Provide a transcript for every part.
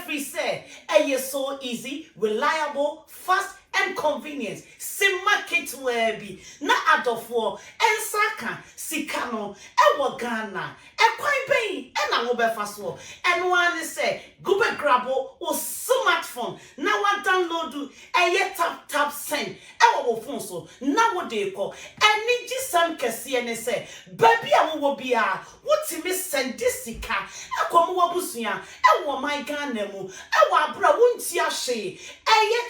free say, is so easy, reliable, fast, and convenient. Sim market where be na adofo and saka sikano ewo Ghana e kwan pay and a mobile fast wo and one say go be grabo or smartphone now one download do a tap send ewo phone so now what they call and need some kesi and say baby I will be what me send this sika e kom wo busuya ewo my Ghana mu ewo abra wonti ahye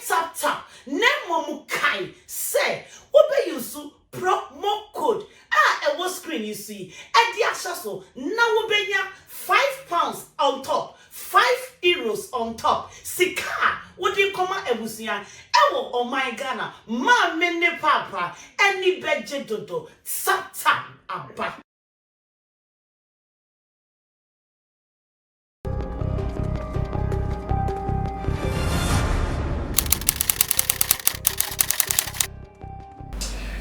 tap Nemo kai say obe yusu promo code it was screen you see and the so now obenya £5 on top €5 on top sika what do you come ebusia ewo oh my Ghana ma mene papa any beje dodo sata aba.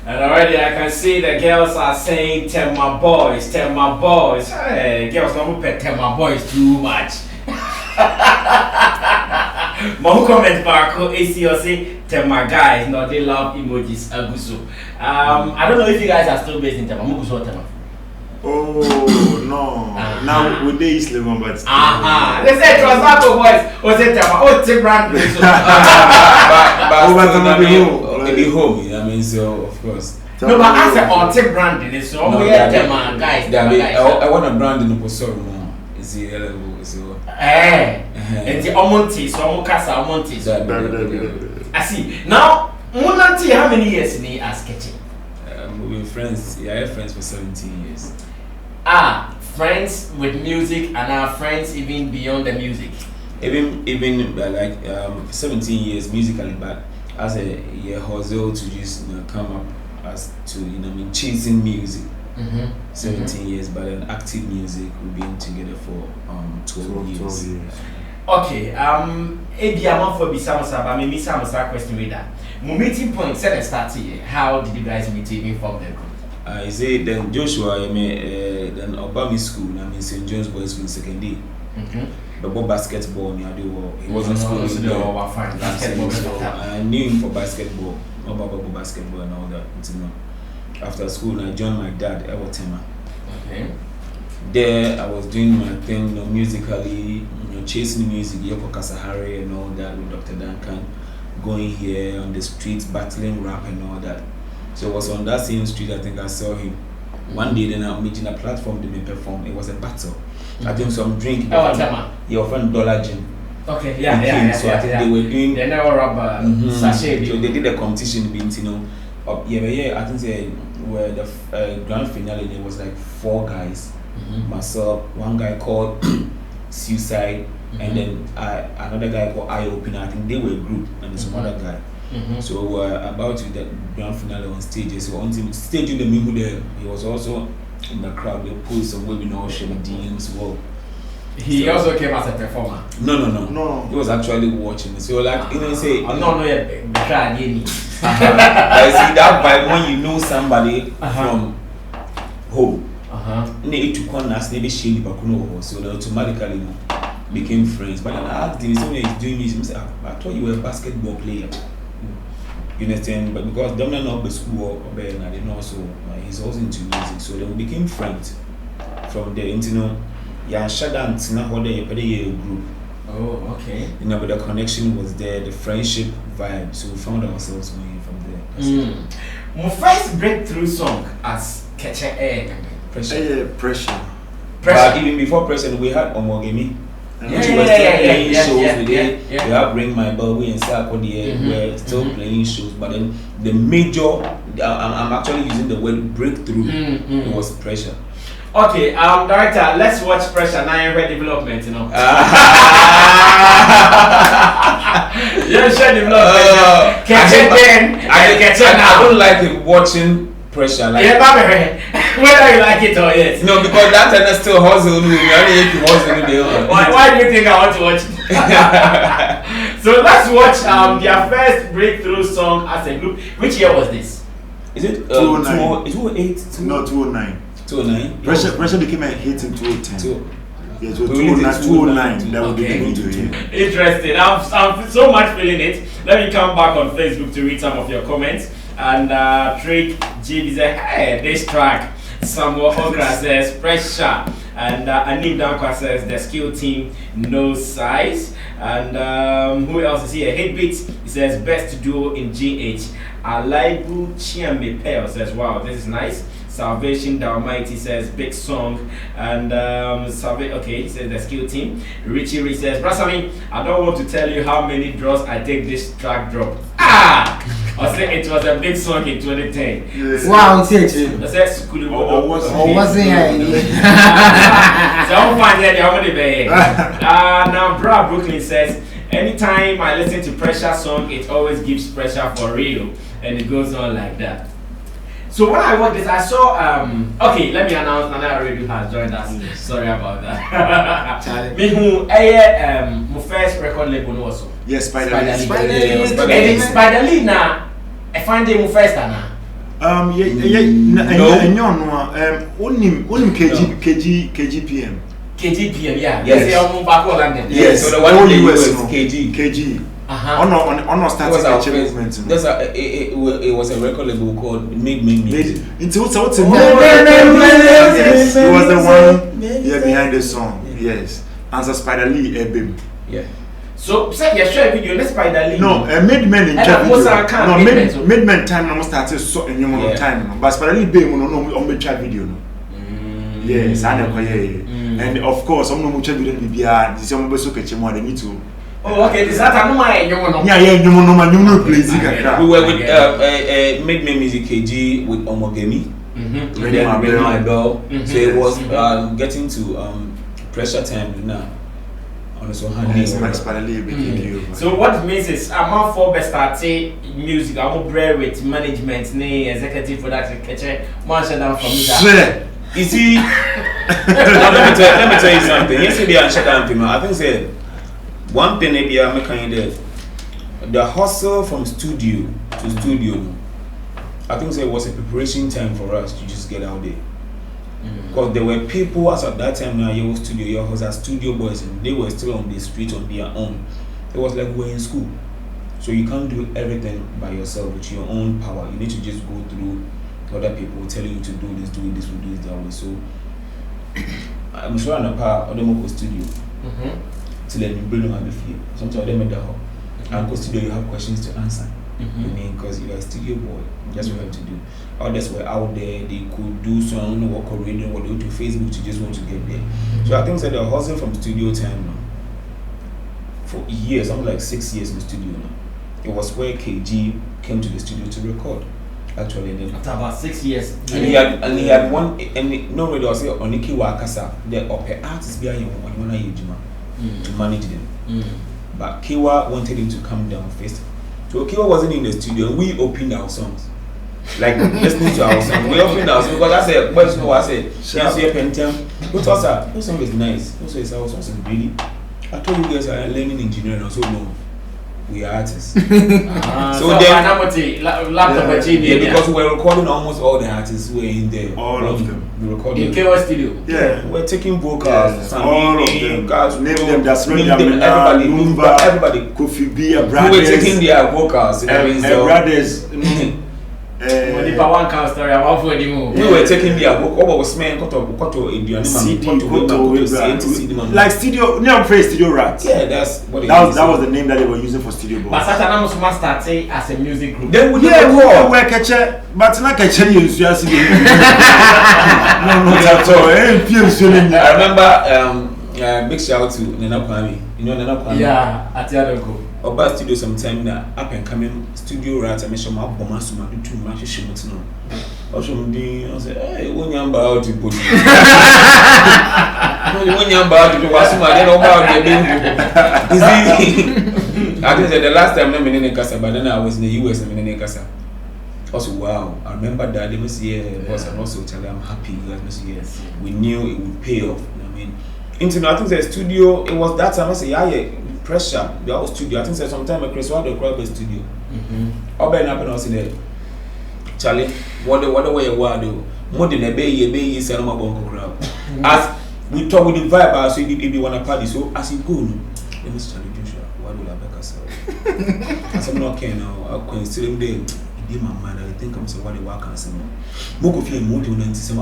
And already I can see the girls are saying, tell my boys, tell my boys. Hey, girls don't pay tell my boys too much. More comment back, say, tell my guys, no, they love emojis, Aguso. I don't know if you guys are still based in Tema. Oh, no. Now, we day East Legon, but. They said it was not the boys, or say Tema, oh, Tim Brand. But be home, you know what I mean? So, of course. No, but I said, oh, Tim Brand, so we have Tema guys. I want a brand in the Posoro now. Is the level, so. And the Omonti, so Omokasa Omonti. I see. Now, Monanti, how many years in the as Keche? We've been friends, yeah, I have friends for 17 years. Friends with music and our friends even beyond the music. Even like 17 years musically, but as a hustle to just come up as to chasing music. 17 years, but then active music we've been together for 12 years. Okay, Ebiama for Bisamasa, but maybe some question with that. Meeting point said start here. How did you guys meet even from them? I say then Joshua, then Obama school, I mean St. John's Boys School second day. But basketball, he wasn't schooling so I knew him for basketball, about basketball and all that. After school, I joined my dad, Overcame. Okay. There, I was doing my thing, musically, chasing music, Yoko Kasahari and all that with Dr. Duncan, going here on the streets, battling rap and all that. So it was on that same street, I think I saw him. One day, then I'm meeting a platform to be performed. It was a battle. I think some drink. Your friend Dollar Jim. Okay, yeah. So I think they were doing. They never rubber sachet. So they did a competition, I think they were the grand finale. There was like 4 guys. Myself, one guy called Suicide, and then another guy called Eye Opener. I think they were a group, and some other guy. So we were about to the grand finale on stage. So on the stage in the middle there, he was also in the crowd. They pulled some webinar, sharing DMs. Well, he also came as a performer. No. He was actually watching. So like say, no, I see that vibe when you know somebody from home. To corners, they be shady bakuno, so they automatically became friends. But then I asked him, so when he's doing music, I thought you were a basketball player. You understand? But because Dominic not the school or Ben, I didn't know, so he's also into music. So then we became friends from there. Yeah, Shadan Tina Hode a group. Oh, okay. But the connection was there, the friendship vibe. So we found ourselves going from there. My first breakthrough song as Keche Pressure. But even before Pressure, we had Overcame. Yeah. Shows we have Ring My Bell, we in Sarkodie, we're still playing shows. But then the major, I'm actually using the word breakthrough. It was Pressure. Okay, director, let's watch Pressure now. Development, share development. I don't like watching Pressure. Like, whether you like it or yes. No, because that time is still hustle. Why do you think I want to watch it? So let's watch their first breakthrough song as a group. Which year was this? Is it 2008? No, 2009. 2009. Pressure became a hit in 2010. Yeah, so 209, that would be Okay. the video. Interesting. I'm so much feeling it. Let me come back on Facebook to read some of your comments. And Drake JB said, hey, this track. Samuel Okra says, pressure. And Anim Dankwa says, the skill team, no size. And who else is here? Hitbeats, he says, best duo in GH. Alaibu Chiambe Pell says, wow, this is nice. Salvation the Almighty says big song. And okay, he says the skill team. Richie Rich says, Brasami, I don't want to tell you how many draws I take this track drop. I said it was a big song in 2010. Yes. Wow, Keche. I said school Or was Or wasn't I? so I'm fine there, I'm gonna be now Bra Brooklyn says, anytime I listen to pressure song, it always gives pressure for real. And it goes on like that. So when I worked this, I saw okay, let me announce Nana Radio has joined us. Sorry about that. Me who my first record label also. Yes, Spider And Spider Lee now I find them first now. Onim KGPM. KGPM, yeah. Yes. Yes, so the one in in the the US US, KG. KG. Uh-huh. On starting Keche movement. It was a record label called Made Music. It's what's Yes, he was the one behind the song. Yes. Answer Spider Lee Ebim. Yeah. So say you share video let's Spider Lee. No, Made Men in And most are video. No, can't Made Men time no started so in your time. But Spider Lee Bim no on chat video no. Yes, I know and of course, I'm no much video bibia. This is my so Keche more than me too. Oh, okay, this that I'm my Yeah, you know play zika. We were with Made Music KG with Overcame. Ring My Bell. So it was getting to pressure time now. So what it means is I'm out for best starting music. I'm bread with management, executive production, Keche. Marshall down from me. You see, let me tell you something. Yesterday I shut down people. I think say one thing maybe I'm making there. The hustle from studio to studio. I think it was a preparation time for us to just get out there. Because there were people as at that time now, your studio, your house as studio boys, and they were still on the street on their own. It was like we're in school. So you can't do everything by yourself with your own power. You need to just go through other people telling you to do this, do this that way. So I'm sure I'm a part of the studio to let me bring on the fear. Sometimes they make the home. And go studio, you have questions to answer. I mean, because you're a studio boy, that's what you have to do. Others were out there, they could do some work or radio or do to Facebook to just want to get there. So I think that the hustle from studio time now, for years, I'm like 6 years in the studio now. It was where KG came to the studio to record. Actually, then after about 6 years. And he had one and no radio was here on Niki Wakasa, the upper artists behind him to manage them. But Kiwa wanted him to come down first. So Kiwa wasn't in the studio, we opened our songs. Like listening to our songs. We opened our songs because I said, but you know what I said? Yes, you're Pentium. What was that? Your song is nice. Also, it's our songs is really. I told you guys are learning engineering also no. We are artists. So then because we're recording almost all the artists who were in there. All of them. We recorded in Keche studio. Yeah, we're taking vocals. Yeah. All of them. Guys, name them. That's right. Everybody. Kofi B, brothers. We were taking their vocals. Brothers. One can story about for the move. We were taking their book. What was man? Like studio. No, I'm afraid studio rats. Yeah, that's what that was the name that they were using for studio boys. But Satana must start as a music group. Then we we were Keche, but not Keche. No, I remember big shout out to Nana Kwame. You know Nana Kwame? Yeah, at the other go. Oba studio sometime na up and coming studio rats and make my bomb so my do too much shit no. Also I say, hey, when you about to put. When you about to was my then about the you see, I think that the last time I'm in Casa, but then I was in the US and in Casa. Also, wow, I remember that they must boss and also tell them I'm happy you guys must we knew it would pay off. You know what I mean? Into I think the studio, it was that time I say, yeah, pressure, the whole studio. I think that sometime a Chris Wilder crowd the studio. Open up and I say, Charlie, what the way you want to do? More than a bay, sell my bongo crowd. we talk with the vibe, so if you want to party, so as you go, let me start with Joshua. What will I back us? As I'm not can now, I'll consider them. In my mind, I think I'm saying what they work and some more of you more than some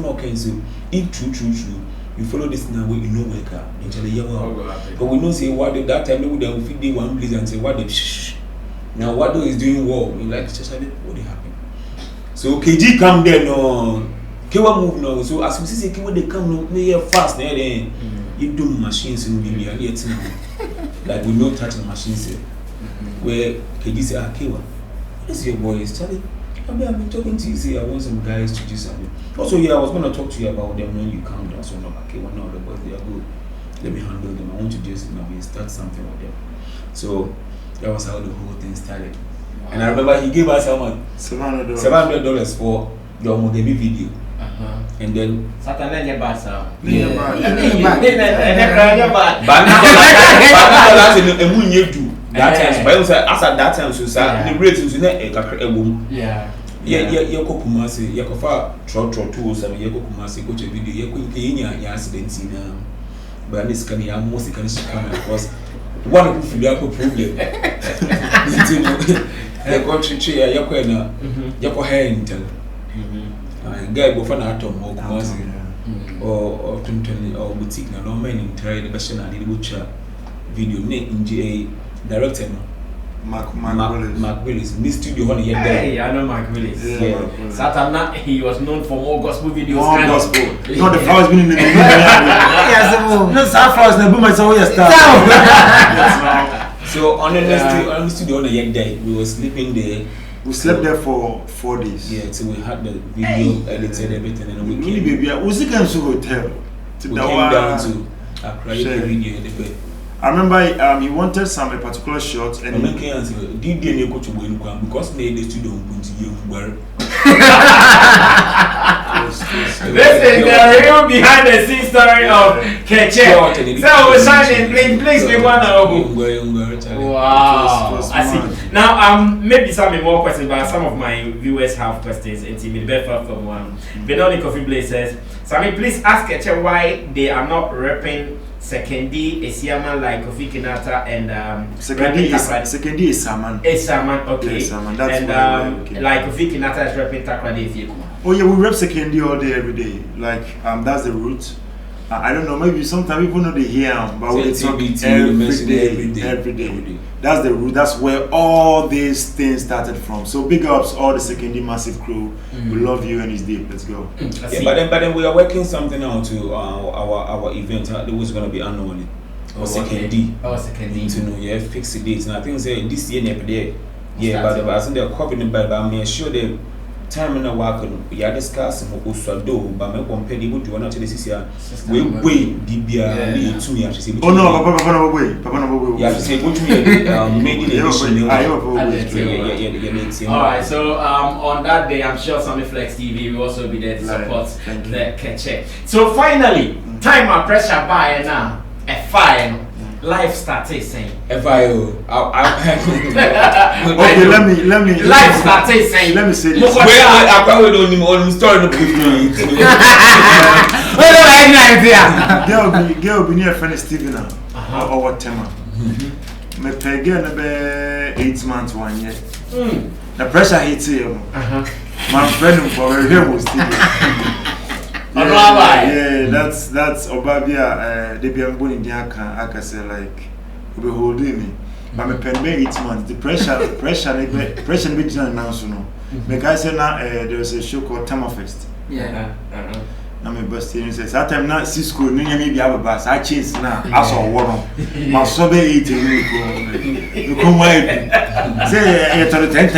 not can so if true, you follow this now you know wake up into the year. But we know say what that time they would have feed day one place and say what they now what do is doing well. We like just what they happen. So KG come there no Kewa move now. So as we see Kewa they come no they fast there then you do machines in the yet like we know touching machines here. Where KG say Kewa. This is your boys, Charlie. I've been talking to you. Say I want some guys to do something. Also, I was gonna talk to you about them when you come down. So no, okay, one of the boys they are good. Let me handle them. I want to just maybe start something with them. So that was how the whole thing started. Wow. And I remember he gave us how much? $700 for the Overcame video. And then Saturday your bad sound. That time, but as at that time, so the rate is in a boom. Yeah, Kumasi, Yakofa, Trot, tools, and Yakumasi, go to video, Yakuya, accidents in but this can be almost come across one of the problem. The country chair, Yakuena, Yako Haintel, guy go for an atom or Kumasi or Clinton or boutique, no man in Terry, the Bashan and the Butcher video, Nick in GA. Director Mark Willis. This studio one yet. Hey, I know Mark Willis. Yeah. Saturday he was known for more gospel videos. More gospel. Not the flowers been in the yes, no flowers. The boom is always star. So on the studio on the yet day, we were sleeping there. We slept there for 4 days. Yeah, so we had the video edited everything, and we came. Baby, we came to hotel. We came down to Accra. Video the bed. I remember he wanted a particular shot and because they studio This is the real behind the scenes story of Keche. So we're shining, please be one wow. I see. Now maybe some more questions, but some of my viewers have questions. And the best from one. Benoni Coffee Blaze says, Sammy, please ask Keche why they are not rapping Sekendi is Yaman like Kofi Kinata and Sekendi is Saman. It's Saman, okay. Yeah, Saman. That's and like Kofi Kinata is rapping Takrade. Oh yeah, we rap Sekendi all day, every day. Like that's the root. I don't know, maybe sometimes people know they hear him, but we talk every day. That's the root. That's where all these things started from. So big ups all the Sekendi massive crew. We love you and it's deep. Let's go. Yeah, but then we are working something out to our event. It was gonna be annually. Sekendi. Sekendi. To know, yeah, fix the dates. And I think say this year never there. Yeah, but I think they're copying but I'm sure they. Time in a work, we are discussing also do, but my company would do not this year. We wait, Dibia, to me, actually. Oh no, Papa, no, you have to say, what we made it. Alright, so on that day, I'm sure Sammy Flex TV will also be there to support the Keche. So finally, time and pressure by now, a fire. Life started saying FIO. Okay, let me. Life started saying. Let me say this. Where I probably don't even start to put me. Girl, be near friend Steven or what tema. Me pay girl about 8 months 1 year. The pressure hits you. My friend for very was Steven. Yeah, that's Obabia. They be born in Aka say like we holding me. But me pen 8 months. The pressure be done now so no. Me guy say now there's a show called Tamafest. Yeah. Na me bust here say that time na Cisco no nyame bi ababa I change na aso wo ma so be 8 you come why say you tell 10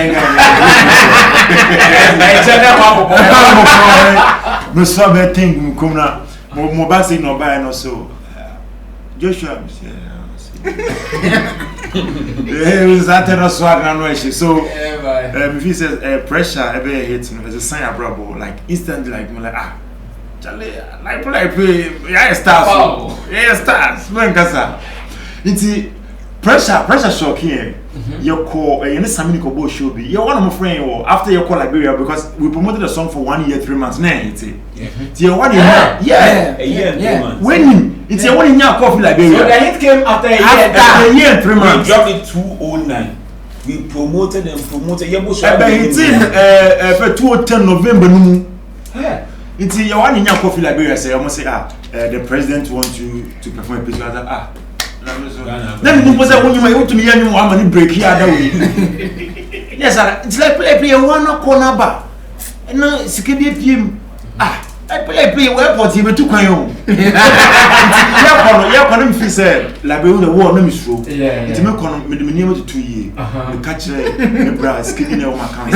me so be thing come na mo ba say no buy no so Joshua yeah, was that no swag na no so if he says pressure e be hit no as a sign abroad like instantly like me like Charlie, like yeah stars when kasa nti pressure shock here. You call a Sammy Kobo show be. You're one of my friends after you call Liberia because we promoted the song for 1 year, 3 months. Nah, it's it. Yeah, 1 year. Yeah, a year and 3 months. When it's a 1 year coffee Liberia. So the hit came after a year. After a year and 3 months. We dropped it 209. We promoted and promoted. Yeah, but for 2010 November. It's a 1 year coffee Liberia. Say, I must say, the president wants you to perform a piece. Then you was when you might to me any money break here that way. Yes, it's like play one corner bar. And now Skibi PM. I play airport even to Kayon. Yeah, can him say like the war no is true. It's me con me name to 2 years. The catch the bra skipping on my account.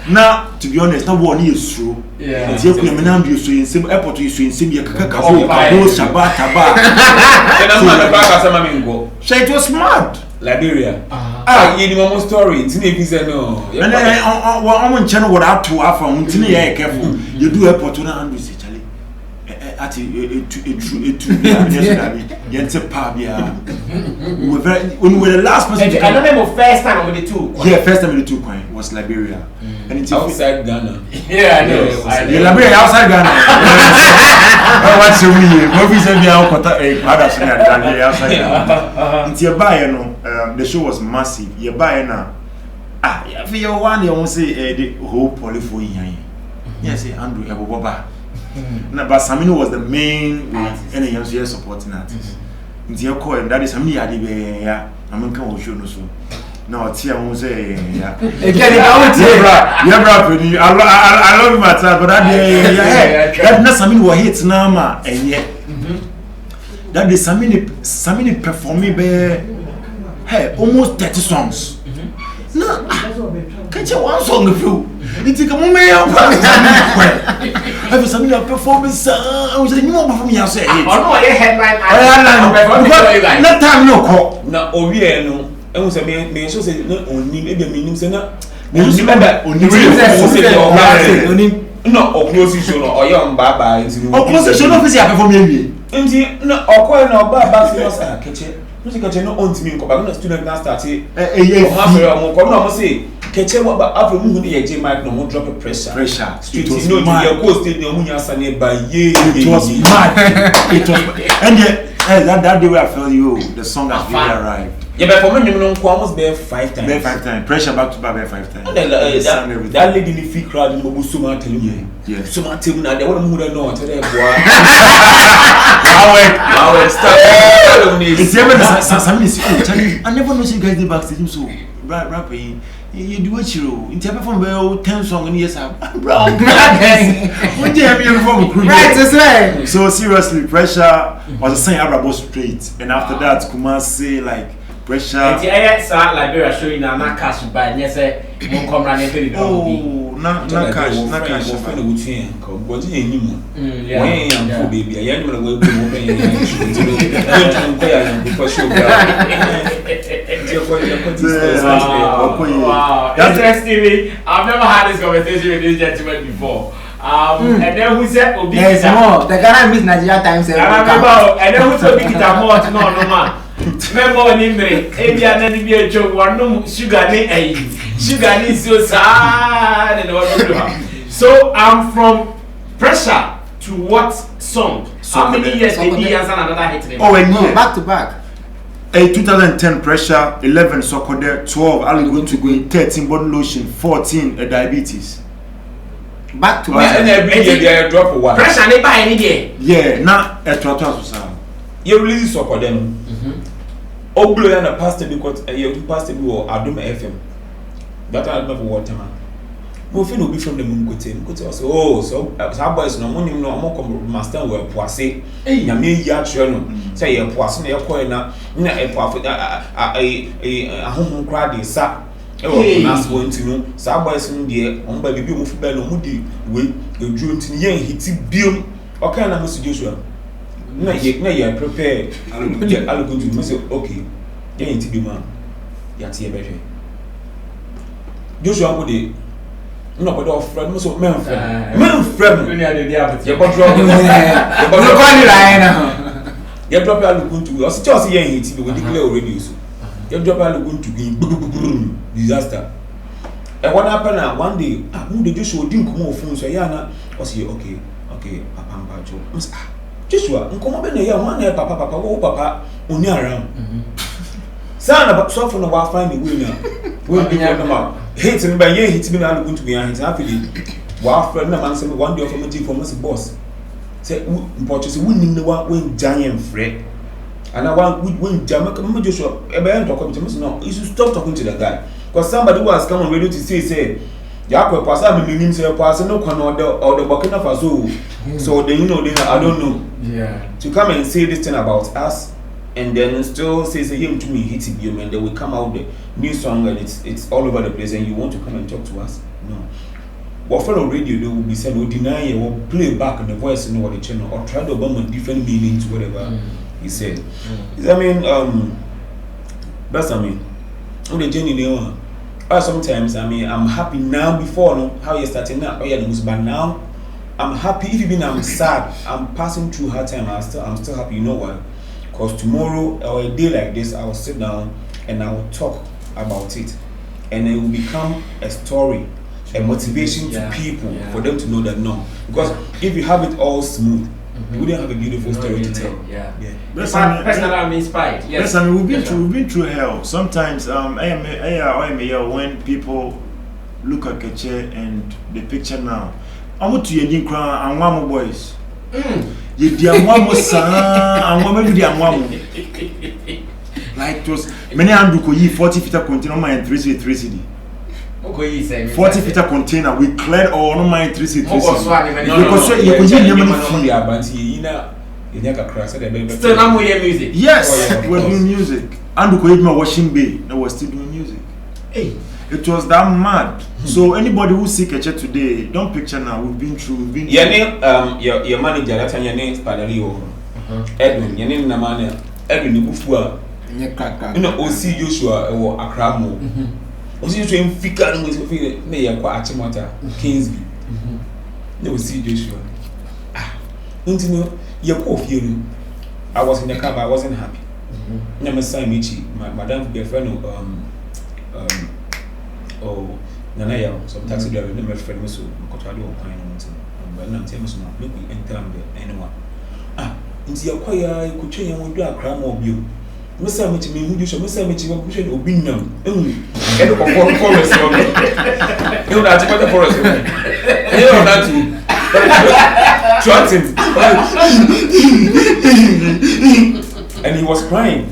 Now to be honest, that war is true. It's you can now be so in same airport you so in same year kaka Shabbat taba. So it was smart. Liberia. You need more story. It's not easy no. And on channel what up to after until you careful. You do airport to and say Charlie. At it yes a pub yeah. We were very when we were the last person. I remember first time with the two. Yeah, first time with the 2 coin was Liberia. And it's outside Ghana. Yeah, I know. Liberia outside Ghana. What's your me? Movie said me out outside Ghana. It's your buy no. The show was massive. You buy now. If you want, you won't say the whole polyphony. Yes, Andrew Eboba. But Sammy was the main and the young supporting artist. It's your call, and that is Sammy Adibe. I'm going to show no so. No, Tia won't say, yeah. I love my time, but that not Sammy who hits Nama, and yet that is Sammy performing hey, almost 30 songs. No, Keche one song of you. It's a moment have some performance. I was a new performance. I say, oh no, I headline. Not time no call. Now, no. I was a man, so say no only maybe meaning say no. No, or close show or young baba. Or close show of his performing. Indeed, no, or quite no baba. Keche. Keche no owns me, but I'm not student now started. Say, Keche what about after moving the AJ Mike no more drop a pressure. Street is no your coast in the Munya Sane by ye. It was mad. It was and yet that day where I felt you, the song has really arrived. Yeah, but for me, you know, almost bear 5 times. Bear 5 times. Pressure back to back bear 5 times. That lady in the feet crowd in the Suma tell you. Yeah. Suma tell you now, they want to move on. Tell them, boy. It's even Sammy is I never know you guys did backstage so rapping. You do what you do. In perform well 10 songs and yes, brown. What do you have from crew? Right, that's right. So seriously, pressure was a saying Arabo straight, and after that, Kumasi like pressure. And the Liberia showing now not cash by yes, won't come running very oh, not cash. What do you mean? Yeah, baby. I am going to wow. Interestingly, I've never had this conversation with this gentleman before. And then who said, oh, there's more. The Ghana Miss Nigeria Times. And then who said, Big more? No, man. Remember when you made Abia and then be a joke, one no sugar, sugar is so sad. So I'm from pressure to what song? How many years did he answer another hit? Oh, and no, back to back. 2010 pressure, 11 soccer, 12 Ali going to go 13 body lotion, 14 diabetes. Back to back. And every year they drop one. Pressure they buy any day. Yeah, now at 12. You release soccer them. Oblo and a pastor because you pastor or Adum FM. That I remember what time. Mofin will be from the Mungote. Oh, so our boys no money no more come master were poisse. Ya me ya chrono. Say a poisse na coin na a profit a home crowd sa. Oh, that's one to know. Some boys in the on baby move bello moody we you drew to yen hit bill. Okay, I'm Mr. Joshua. No, you prepare. I'll go to Mr. Okay. Yen to be man. Yati better. Joshua would it. No, but our friend was men friend. Men friend. You got You drop your look into us. Just here in TV, we declare already. So you drop your look into disaster. And what happened now? One day, they just didn't come off phone. So yeah, I say okay, Papa Joe. Joshua, come on, be one Papa, oh Papa, only around. Son about so from the wild find the way now. We'll be them out. Hates me by year, hits me now going to be hands happily. Wow, friend, man, say one day of a from us boss. Say, purchase winning the one when giant Fred. And I want when Jamaica Joshua, a band talk to me. No, you should stop talking to the guy. Because somebody who has come on radio to say, Yako pass up meaning say pass no can or the Burkina Faso. So then I don't know. Yeah. To come and say this thing about us and then still say him to me hit you and then we come out the new song and it's all over the place and you want to come and talk to us. No. What fellow radio they will be saying or deny it or play back the voice in the channel or try to bomb different meanings whatever he said. I mean that's the journey sometimes I'm happy now before how you're starting now but now I'm happy even I'm sad I'm passing through hard time I'm still happy. You know why? Because tomorrow or a day like this I will sit down and I will talk about it and it will become a story, a motivation to people for them to know that no, because if you have it all smooth you wouldn't have a beautiful story to tell. Personally, I'm inspired. Yes, I mean we've been through hell. Sometimes when people look at Keche and the picture now, I'm to your cry and one more boys. You dear one more son and one maybe dear one. Like it was many Andrew 40 feet container my 3 city. 40 feet container, we cleared all no mind 3 city. Because you could give money free. Still, I'm with music. Yes, we're doing music. And we could washing bay, and we're still doing music. Hey, it was that mad. So anybody who see Keche today, don't picture now. We've been through. Your name, your manager. That time your name is Padario. Edwin. Your name is Namania. Edwin Ibufua. You know, OC Joshua or Akramo. OC Joshua in Fika and was me a Quachimota, Kingsby. No see Joshua. Don't you know? You're feeling. I was in the car, but I wasn't happy. Never saw Michi, my madam girlfriend. Nanaya, some taxi driver, never friend, so Cotado or Pine, but not tell me maybe enter anyone. Into your choir, you could change and do a cram of you. Mr. Mitchell, you should Mr. Mitchell, push it or be known. End of forest. You know that's what the forest. You know that too. And he was crying.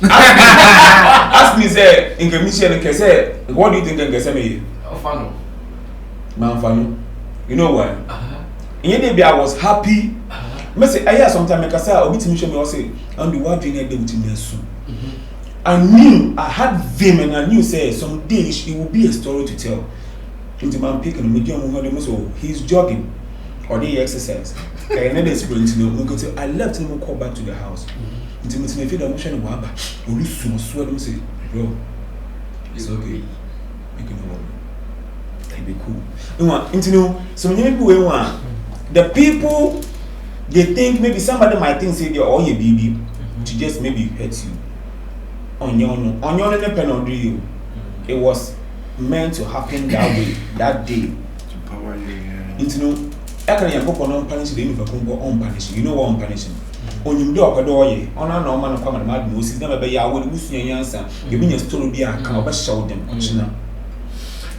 Ask me, say, in commission, and say, what do you think I can say? Fano. You know why? In the day, I was happy. I hear sometimes I say, I'll be to me, I say, and the word drink them to me soon. I knew, I had vim, and I knew, say, some days it will be a story to tell. Into my pick and medium, he's jogging or they exercise. I never explained to him. I left him and called back to the house. Into me, feel I'm trying to wabba. Or you swear and say, bro, it's okay. You can hold me. It'll be cool. So many people the people they think maybe somebody might think say they're all your baby to just maybe hurt you. On your pen on you. It was meant to happen that way, that day. To power you, I can go on punishing the on punishing. You know what I'm punishing? On you do a door, on a normal and common mad news, never be our would lose your answer. You mean your story be a car, but show them.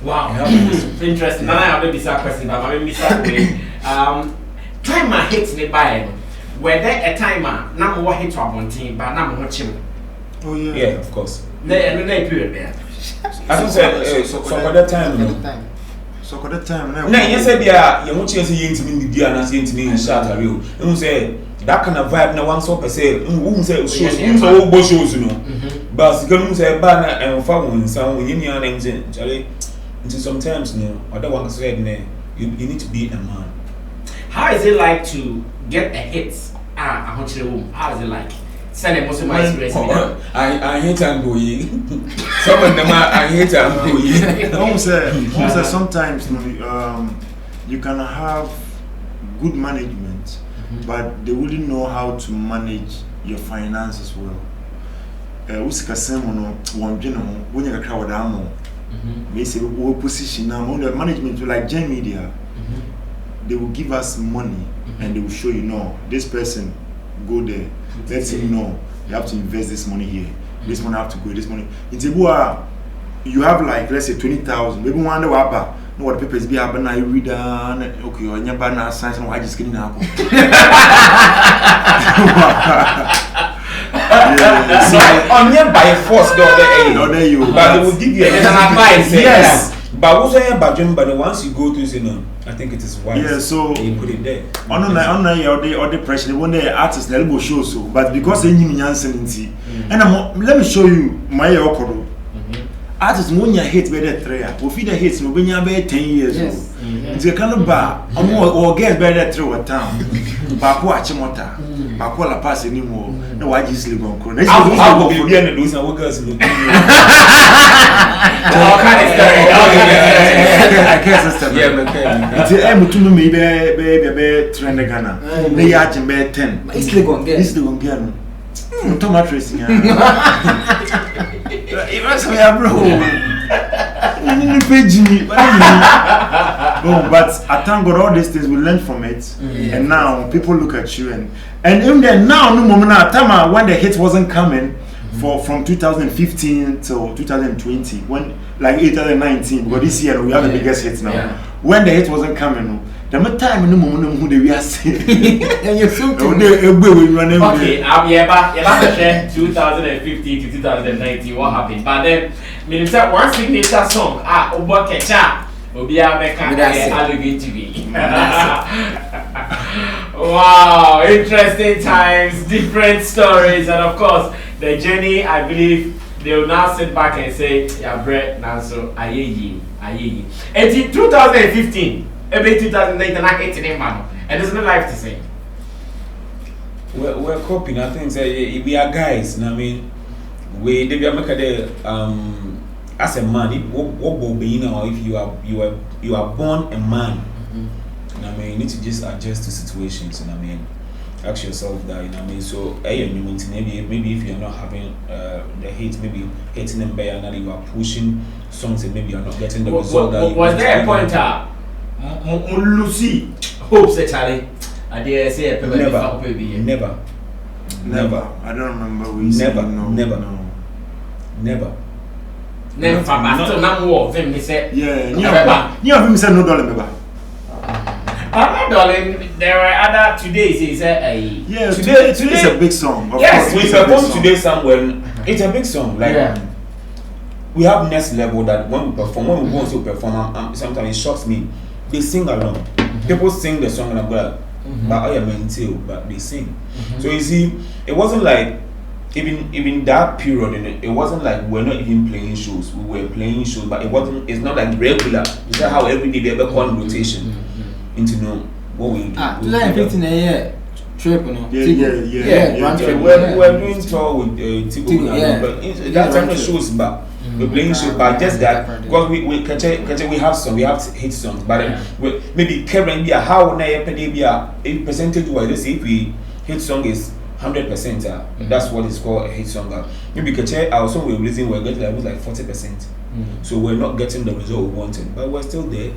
Wow, interesting. Now I have a bizarre question, but I'm timer hits me by were there a timer? Now what hit one team, but now I'm watching. Oh, yeah. Yeah, of course. There period there. As you said, so for that time, So for that time, now you said, you're watching us in the dear and saying to me in Shatter, you say that kind of vibe. Now, one so per se, who says, so shows, you know, but you can say banner and found some union and Charlie. Sometimes, other one said, you need to be a man. How is it like to get a hit? How is it like? Send most of my experience. I hate Amboy. Some of them I hate Amboy. Sometimes you can have good management but they wouldn't know how to manage your finances well. Usika semono wamjino when you crowd amo. May say we position now on the management like Gen Media. They will give us money and they will show you no, this person go there. Let him know you have to invest this money here. This money have to go. This money. In Tibua, you have like let's say 20,000. Maybe one day wapa. No, what the papers be happen now. You read down. Okay, or your banner science and why just getting happen. So on your by force, there you. But they will give you an advice. Yes. But also, but once you go to I think it is wise. Yeah, so you put it there. On the pressure, they want the artists they will show so. But because they need me and let me show you my okoro. Artists when you hate better 3 years. We feed the hits when you be 10 years old. It's a kind of bar. Or get better 3 or town. Baku achimota. Baku la pass anymore. No, I just live on corner. I will be behind those and workers. I can't system. It's a to me, baby, trend Ghana. They are 10. It's the one get. It's the one get. Tomato racing. It was me, bro. But I thank God all these things we learn from it, and now people look at you and even then now no moment time when the hit wasn't coming from 2015 to 2020 when like 2019 but this year we have the biggest hits now when the hit wasn't coming. The time no moment who they are saying and you feel okay, 2015 to 2019 what happened? But then minister one signature song Obo Keche Obia Beka Alleged to be. Wow, interesting times, different stories, and of course the journey. I believe they will now sit back and say, "Yeah, Brett, Nanso, ayeyi." And in 2015, maybe 2019, I hate him, man, and there's no life to say. We're coping. I think we are guys. I mean, we make the as a man, if you are born a man, I mean, you need to just adjust to situations. I mean, ask yourself that. I mean, so maybe if you're not having the hate, maybe hating them better, and you are pushing songs, and maybe you're not getting the result that you was there a point Lucy hopes that Charlie? I dare say never. I don't remember we never. Never, but still not more of him. He said, yeah, you have him said no dollar, remember? I'm not darling. There are other todays. He said, yeah, today is a big song. Yes, we perform today somewhere. It's a big song. Like we have next level that when we perform, when we go to perform, sometimes it shocks me. They sing along. People sing the song and I'm like, but I am mental, but they sing. So you see, it wasn't like. Even that period, it wasn't like we're not even playing shows. We were playing shows, but it's not like regular. It's not how every day we ever call rotation into know what we do. 2015 a year trip, you know. We're doing tour with Tigo, but that time the shows back. We're playing shows, but just that because we Keche, we have hit songs, but maybe Kevin be how na a percentage wise. Let's say if we hit song is 100%, that's what is called a hit song. Maybe Keche, our song we're releasing, we're getting levels like 40%. So we're not getting the result we wanted, but we're still there.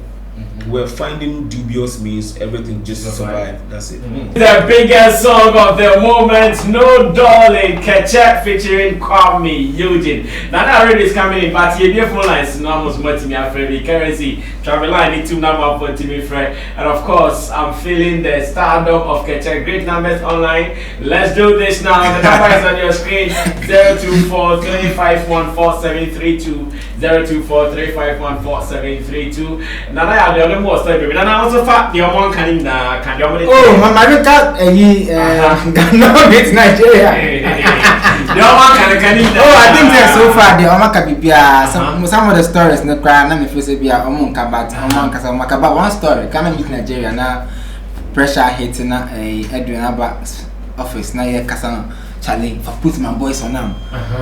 We're finding dubious means, everything just to survive. That's it. The biggest song of the moment, No Darling, Keche featuring Kwame Eugene. Now that already is coming in, but here phone lines no almost more to me afraid currency. Travel line need 2 number for Timmy Fred. And of course, I'm feeling the stardom of Keche. Great numbers online. Let's do this now. The number is on your screen. 024-351-4732. 024-351-4732. Now I have the only more story, baby. And I also fact the one can the my cat Ghana with Nigeria. The one can I think that so far the Omaka Bibia some of the stories no cry na me feel say bia omonka but one story Ghana with Nigeria na pressure hitting na Edwin Abba office na here kasa Charlie, if I put my boys on them,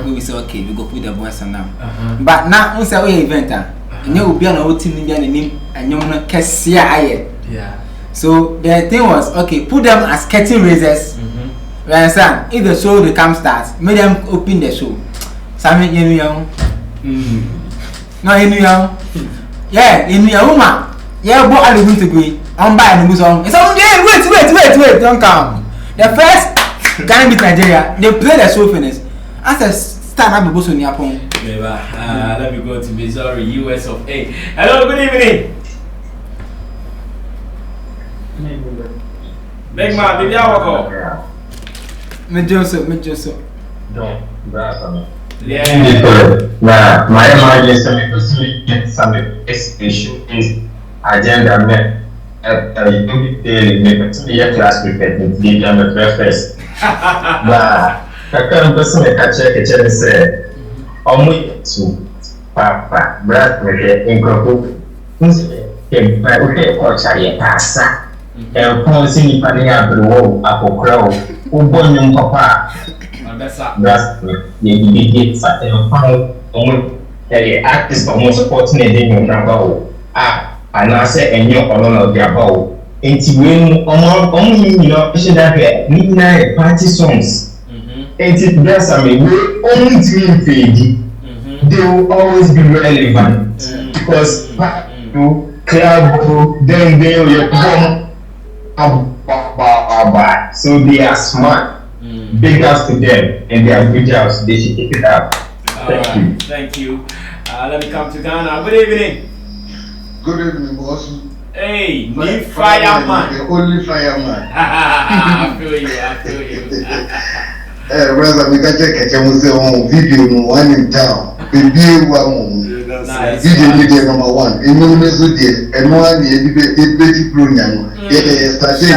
we will say okay, we go put the boys on them. But now we say we event and you will be on our team and you know Kesia. So the thing was, okay, put them as curtain raisers. You understand? If the show the camp starts, make them open the show. Sammy, you know, no, you know, yeah, in your woman, yeah, what are you going to be? I'm buying the song. It's on, yeah, wait, don't come. The first Ghana beat Nigeria, they play the show finish. As a stand up, boss on your phone. Let me go to Missouri, US of A. Hello, good evening. Big man, baby, how are you? Me Joseph. Yeah. Nah, my emergency is some issue is agenda met daily make a class prepare to the first. But I can't person a Keche say, only to Papa, Brad, in Croco, okay, or Charlie Passa, and Ponsi Pania Brew, Apple Crow, Ubonium Papa. That's the big and artist almost supporting a day in Bravo. And I said, and you're on of their bow. Ain't you only, you know, that midnight party songs. Ain't it that's I mean, only to me, they will always be relevant because you club, then they will come. So they are smart. Big ups to them and their good jobs. They should take it up. Thank you. Let me come to Ghana. Good evening. Good evening, boss. Hey, new fireman. The only fireman. I feel you. Brother, we can check a video no one in town. Baby, one. Nice. Video media number one. And no one is there. And one is a pretty brilliant. Yeah, started.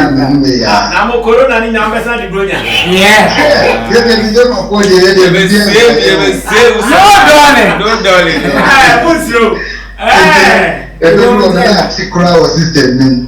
I'm a corona in number the brilliant. Yeah. No, darling. What's you? I don't know that crowd system.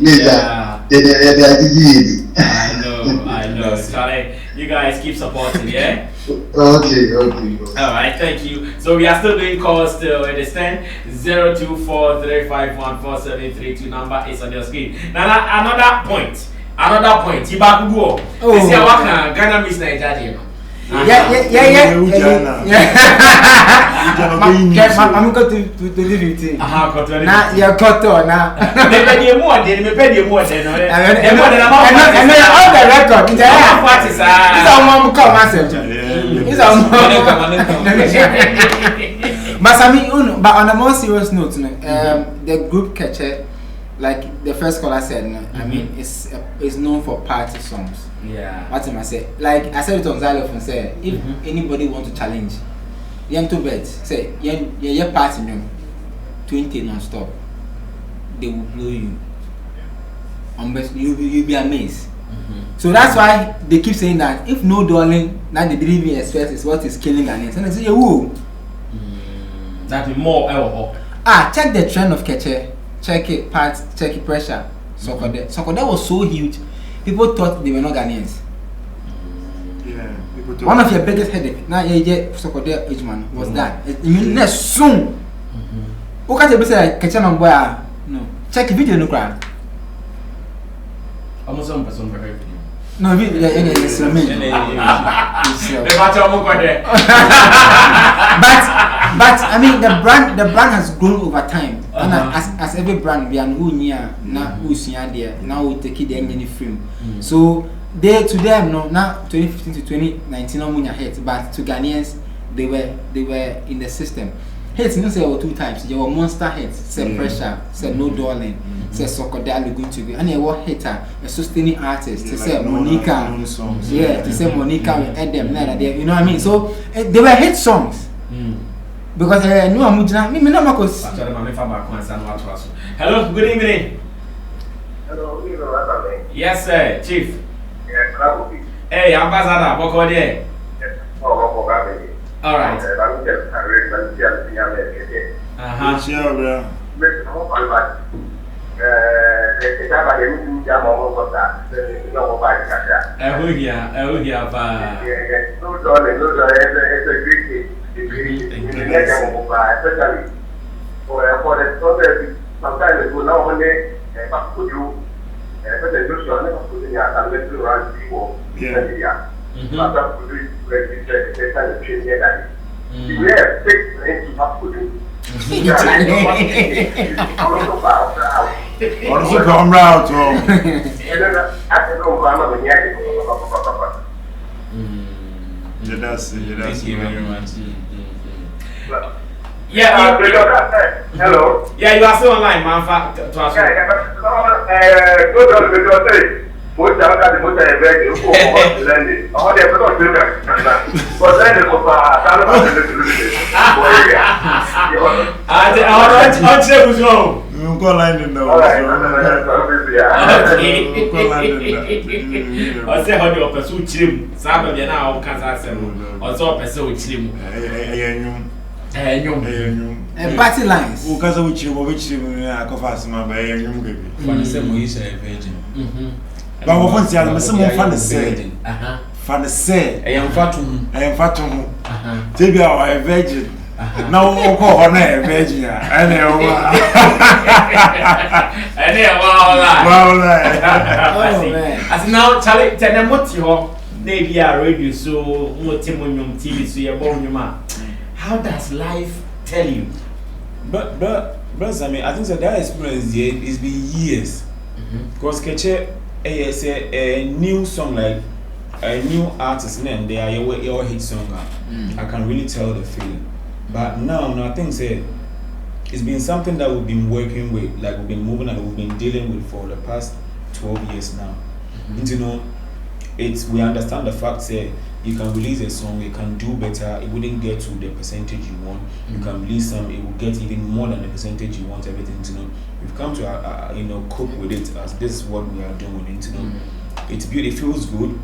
I know. Sorry. You guys keep supporting, yeah? Okay. Alright, thank you. So we are still doing calls till it is 10-024-351-4732. Number is on your screen. Now another point. Ibakugo. This is what Ghana Miss Nigeria. Yeah. I'm going to 2015. Now you're cut on now. Maybe more than and all the record. It's a mom call myself. It's a but I mean, but on a more serious note, the group Keche, like the first caller said, I mean, it's known for party songs. Yeah. What am I say? Like I said it on xylophone. Say if anybody want to challenge, young two beds. Say your party no 20 non-stop. They will blow you. You'll be amazed. So that's why they keep saying that if no darling, that the delivery express is what is killing Ghanaians. And they say, who? That be more alcohol. Check the trend of Keche. Check it, parts, check it, pressure. Sokode was so huge. People thought they were not Ghanaians. Yeah, one of your biggest headache now, Sokode age man was that. You soon. Who can't say like Keche no boy? No. Check the video no crowd. Almost some person for video. No, it's me. But I mean the brand has grown over time. And as every brand we are now we take it any film. So to them no now 2015 to 2019 no money hit, but to Ghanaians they were in the system. Hits no say 2 times. There were monster hits, say pressure, say no darling, say Sokodalo going to be and a war hitter, a sustaining artist, to say Monica. Yeah, to say Monica with Adam there, you know what I mean? So they were hit songs. Because no Amujana, me no makos. Hello, good evening. Hello, good evening. Yes, sir, Chief. Yes, hey, Ambassador, what called you? All right. Also come round to that's Thank you very much. Yeah, hello. yeah, you are still online, man. To ask Most of the most I beg you for learning. All the people do that. But then the papa, you go line in now. I say how you pursue chim. Some of you now can't answer. Also pursue chim. Party lines. Who can say which you I go fast my by you baby. For the same way, a virgin. But what once you are some fun to say. Fun to say. I am fatum. Maybe I a virgin. Now we'll call her a virgin. As now, Charlie, tell them what you maybe I radio so Motimonium TV so you're born your man. How does life tell you? But Sammy, I think that experience here is been years. Because Keche is a new song, like a new artist, and they are your hit song. I can really tell the feeling. But now I think it's been something that we've been working with, like we've been moving and we've been dealing with for the past 12 years now. And you know, we understand the fact that you can release a song, it can do better, it wouldn't get to the percentage you want. You can release some, it will get even more than the percentage you want, everything, you know. We've come to cope with it as this is what we are doing, you know. It's beautiful, it feels good.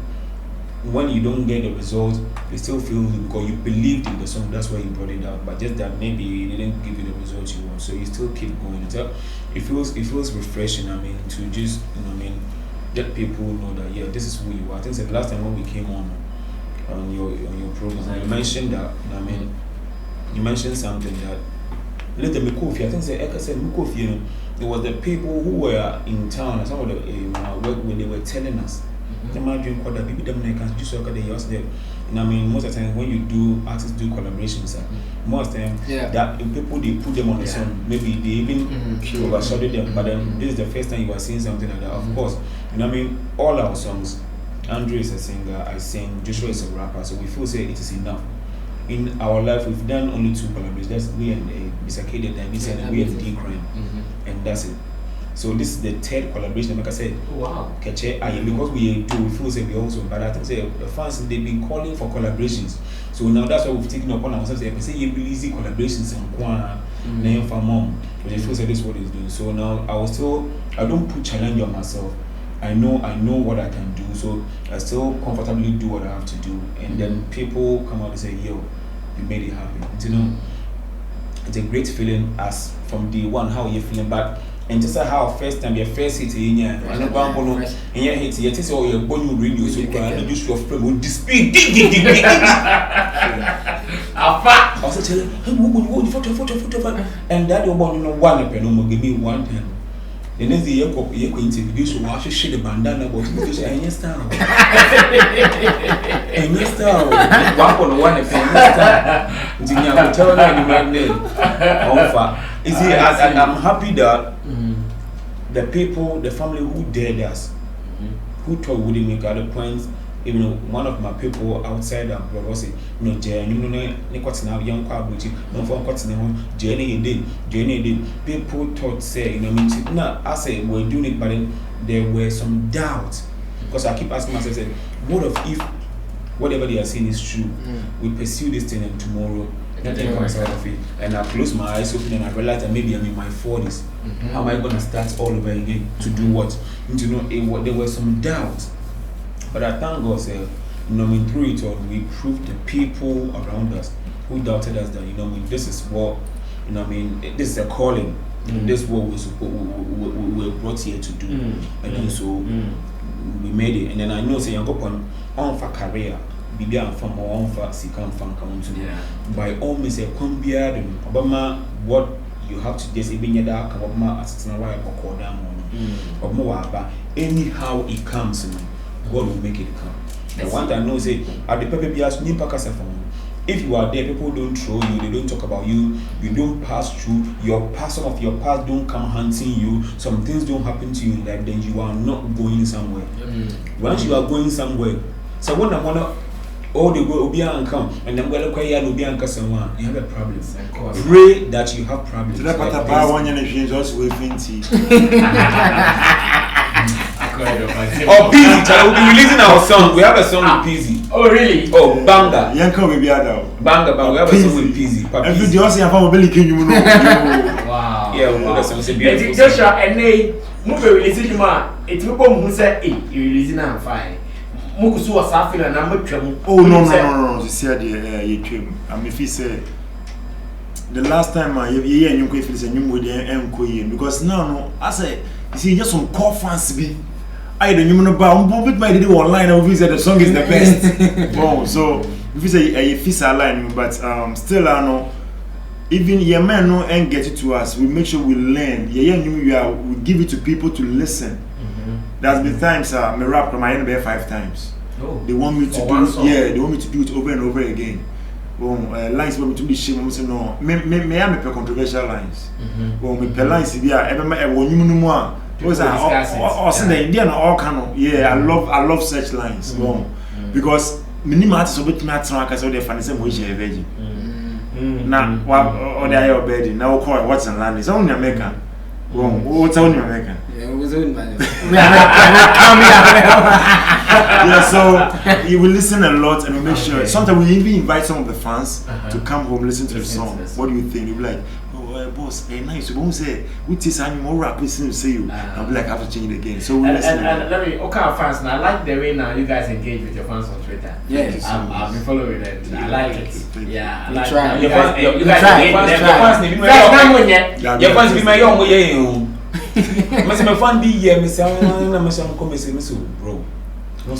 When you don't get the result, it still feels good because you believed in the song, that's why you brought it out. But just that maybe it didn't give you the result you want, so you still keep going. It feels refreshing, to just, let people know that this is who you are. I think the last time when we came on your program, you mentioned that, you mentioned something that let them I think Eka said it was the people who were in town, some of the when they were telling us. They might drink what the people them can just work at the yours there. Most of the time when you do artists do collaborations, most of the time that people they put them on the song, maybe they even overshadowed them. But then this is the first time you are seeing something like that. Of course, all our songs, Andrew is a singer, I sing, Joshua is a rapper, so we feel it is enough. In our life, we've done only 2 collaborations. That's we and Bisakade and we and D-Crime, and that's it. So this is the 3rd collaboration. Like I said, wow, Keche, because we feel we also, but I think the fans they've been calling for collaborations. So now that's why we've taken upon ourselves. Say you release collaborations and name for mom, but they feel this is what it's doing. So now I don't put challenge on myself. I know what I can do, so I still comfortably do what I have to do, and then people come out and say, "Yo, you made it happen." It's a great feeling as from day one how you're feeling, but. And just how first time your first hit in here, and your hit, yet is all your bone radio, so you can use your friend with the speed. I was telling him, and that you want one pen, give me 1 pen. The next year, you can interview, so I should shit the bandana about because I ain't style. And yes, style, 1 pen. I'm telling you, you see, I'm happy that the people, the family who dared us, who thought we wouldn't make other points, even one of my people outside abroad was saying, young people thought, say, I say we're doing it, but then there were some doubts. Because I keep asking myself, what if whatever they are saying is true? We pursue this thing and tomorrow nothing comes out of it, and I close my eyes open and I realize that maybe I'm in my 40s. How am I going to start all over again to do what? There were some doubts, but I thank God, through it all, we proved the people around us who doubted us that this is what this is a calling. This is what we were brought here to do, and then so we made it. And then I know you go on for career. Bibia from one for Sikam from come to by all means a combiard Obama what you have to just even that come up my assistant why or down or more but anyhow it comes God will make it come. And one that knows it at the paper be as new packers from. If you are there, people don't throw you, they don't talk about you, you don't pass through, some of your past don't come hunting you, some things don't happen to you in life, then you are not going somewhere. Once you are going somewhere, so when I wanna all the go be and come and I'm gonna cry and be and someone, you have a problem. Pray that you have problems. So that one is also waving tea. Oh, Peasy, we'll be releasing our song. We have a song with Peasy. Oh, really? Oh, Banga. Yanko will be out. Banga, we have a song with Peasy. Every day, I see a family can you know. Wow. Yeah, we'll put a song. It's a beautiful Joshua, and they move releasing him. It will come who said, you releasing I'm fine. Mukusu was laughing and I'm with Oh, no. You see, I'm if he said the last time you and you could feel a new model because now, I say, you see, just some core fans be. I don't even know about but my video online and we said the song is the best. Bon, so if you say a fisa line, but still I know even your man no and get it to us, we make sure we learn. We give it to people to listen. There's been times me rap from my NBA 5 times. Oh. They want me to do they want me to do it over and over again. Lines want me to be shame. I'm saying no. Me am a controversial lines. Me per lines be a because the Indian all kind I love such lines. Because minimum artists will be not track as all the funny same way she virgin. Now, or they are bed now call what's in land is only American. What's only American? Yeah, so you will listen a lot and we make sure. Sometimes we even invite some of the fans to come home listen to the song. What do you think? You'll be like, boss, nice. You won't say, which is more rap listening to say you. I'll be like, I have to change it again. So we'll listen. And let me, okay, fans, and I like the way now you guys engage with your fans on Twitter. Yes. I've been following it. I like it. Yeah, I like try. it. You guys your fans be my young way. My fan be here, Miss Sam, come and bro. No,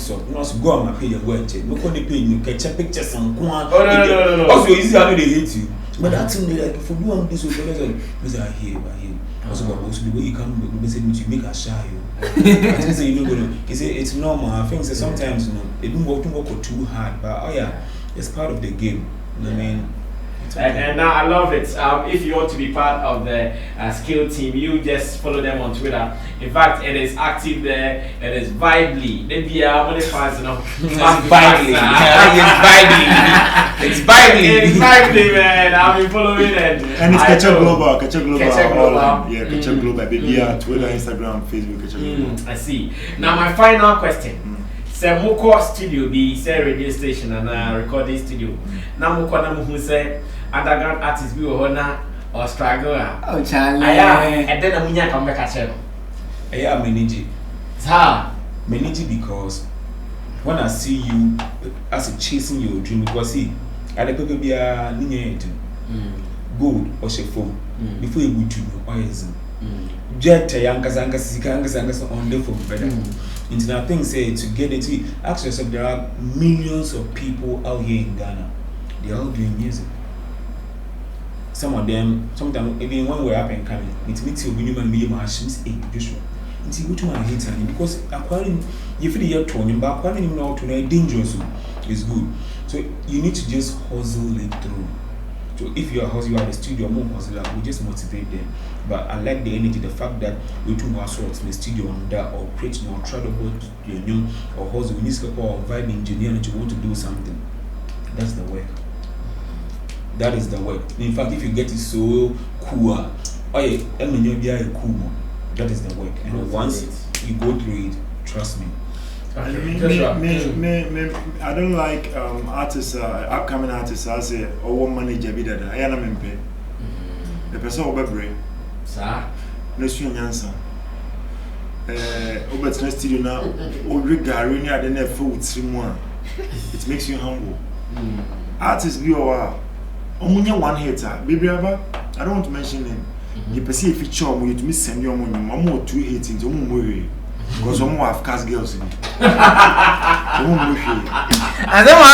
go on my page and go and check. Look on the page, you can check pictures and go on. No. Also, easy, I know they hate you. But that's only like for doing this with the I hear. Also, the way you come, you make a shy. I say you know, he say it's normal. I think sometimes it don't work too hard, but oh yeah, it's part of the game. You know what I mean? And now I love it. If you want to be part of the skill team, you just follow them on Twitter. In fact, it is active there. It is Vibely. Maybe how many fans you know? Vibely. It's Vibely, man. I've been following it. And it's Keche Global. Keche Global. Yeah, Keche Global. Baby, Twitter, Instagram, Facebook, Keche Global. I see. Now my final question. Say Moko studio be say radio station and recording studio. Now Moko na mu say underground artist be or struggle. Oh, Charlie. And then amunya come back at you. I manage. Manage because when I see you as chasing your dream, because see, at the people be a gold or phone before you go to oils. Jet yankas on the phone better. Into that thing say to get it, ask yourself, there are millions of people out here in Ghana. They are all doing music. Some of them, sometimes even when we're up and coming, it meets you minimum medium machines, Joshua. It's which one I hate because acquiring you feel the year turning, but acquiring him now to know dangerous is good. So you need to just hustle it through. So if you are hustling, you are the studio, more hustler, we just motivate them. But I like the energy, the fact that we do our sorts in the studio on that or preaching or try to go to your new or hustle, we need to or vibe engineer and you want to do something. That's the work. That is the work. In fact, if you get it so cool, oh yeah, cool. That is the work. And once you go through it, trust me. I don't like artists, upcoming artists. I say, oh, manager be that. I am pay. The person will be brave. Sir, no sure answer. Over the studio now, over Gary, I don't have food. It makes you humble. Artists be our only one hater. Baby, I don't want to mention him. You perceive if you show me to send your money, I'm more 218 to worry. Because some more have cast girls in it. I don't want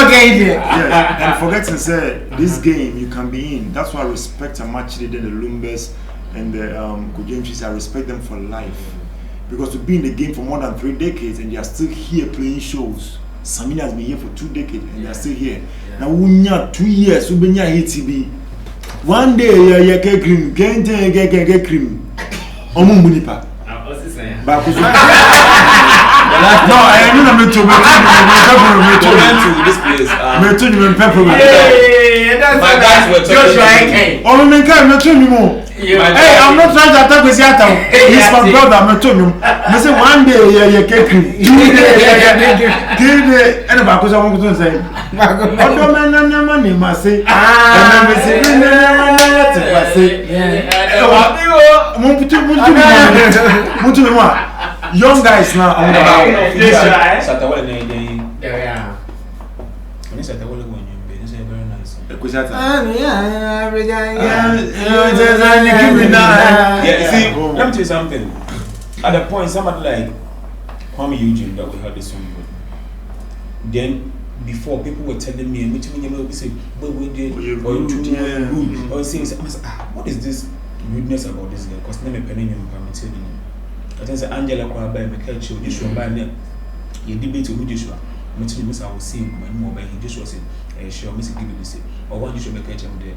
to get it. Yeah, and forget to say, this game you can be in. That's why I respect a match than the Lumbers and the Kujemshis, I respect them for life. Because to be in the game for more than 3 decades and they are still here playing shows. Sammy has been here for 2 decades and they are still here. Now, we 2 years, we have HTB. One day, you get cream, get cream. Omu munipa. No, I don't know to this place. My guys were talking. Hey, I'm not trying to attack with Yata. He's my brother. I'm telling you. I say one day, you get cream. 2 days, and about because I want to say, I don't know money, must say. Young guys now. See, let me tell you something. At the point, somebody like Kwame Eugene that we heard this song with. Then before people were telling me, and we say, "But we did, or you rude," or saying, "What is this rudeness about this guy?" Because let me penny him, I'm telling you. I think Angela Kwame, Keche, Joshua, by name. You debate with Joshua. I'm telling you, I was saying, my mom by Joshua said, "Sure, Miss give you say, or one Joshua Keche there."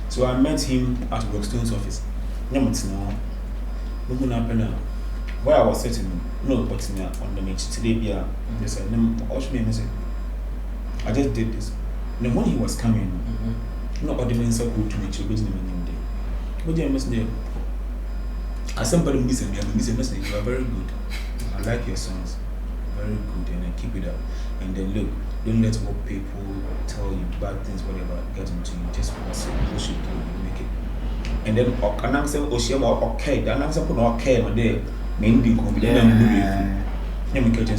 So I met him at Rockstone's office. Where I was sitting, no, but on the bench today, they said, I just did this. And when he was coming, no ordinance of good to meet you, business day. But then, Miss Day, as somebody missing me, you are very good. I like your songs, very good, and I keep it up. And then look, don't let what people tell you bad things, whatever, get into you. Just push it through, make it. And then, okay, the answer put okay, but there, mainly confident.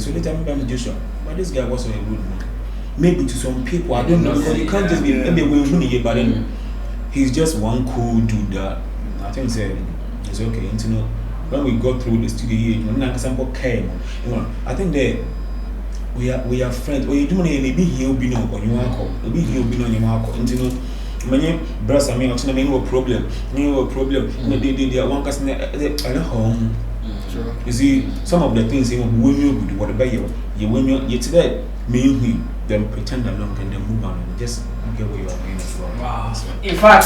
So later, I met Joshua, but this guy was a good man. Maybe to some people, I don't know, because you can't just be maybe but then he's just one cool dude that I think it's okay. You know, when we got through the studio, I think that we are friends. Or you do maybe he'll be no on your uncle, maybe he'll be on your uncle. And you know, many brothers, I mean, no problem. They one person at home. You see, some of the things when you do whatever you today, me then pretend along and then move on and just get where you are going as well. Wow. In fact,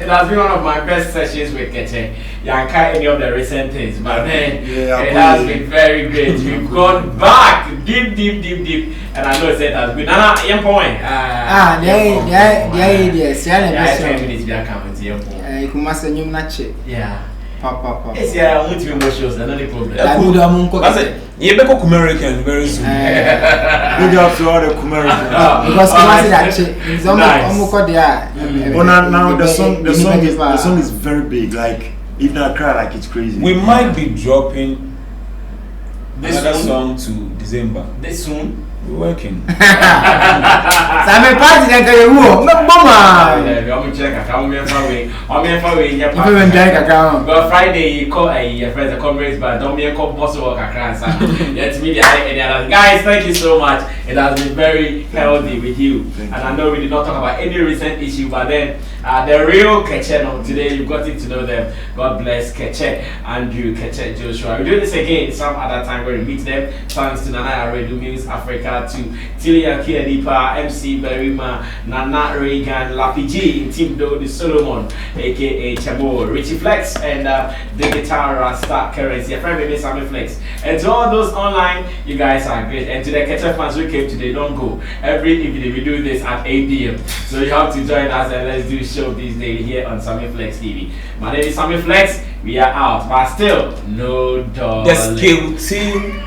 it has been one of my best sessions with Keche. I can't any of the recent things, but then it has been very great. We've gone back deep, and I know it has been. Nana, your point. Yes. 10 minutes we are coming to your point. Yeah. Papa. Yes, yeah, I want to be emotional, no problem. I said, you become American very soon. Big up to all the Americans. Because it's almost now the song is very big. Like even I cry like it's crazy. We might be dropping another song to December. This soon. We're working. Sammy party like a woo. Mama. I'm check. I'm away. Well, Friday you call a friends a conference, but don't be a call boss work across. Let me any other guys. Thank you so much. It has been very healthy with you. And I know we did not talk about any recent issue, but then the real Keche today you've gotten to know them. God bless Keche, Andrew, Keche, Joshua. We do this again some other time where we meet them. Thanks to Nana Aredu News Africa, to Tilia Kiadipa, MC Berima, Nana Reagan, Lapiji, Team Do the Solomon, aka Chamo, Richie Flex, and the guitar Rasta Currency, a friend with Sammy Flex. And to all those online, you guys are great. And to the Keche fans who came today, don't go. Every evening we do this at 8 p.m. So you have to join us and let's do show this day here on Sammy Flex TV. My name is Sammy Flex. We are out, but still no dog. The skill team.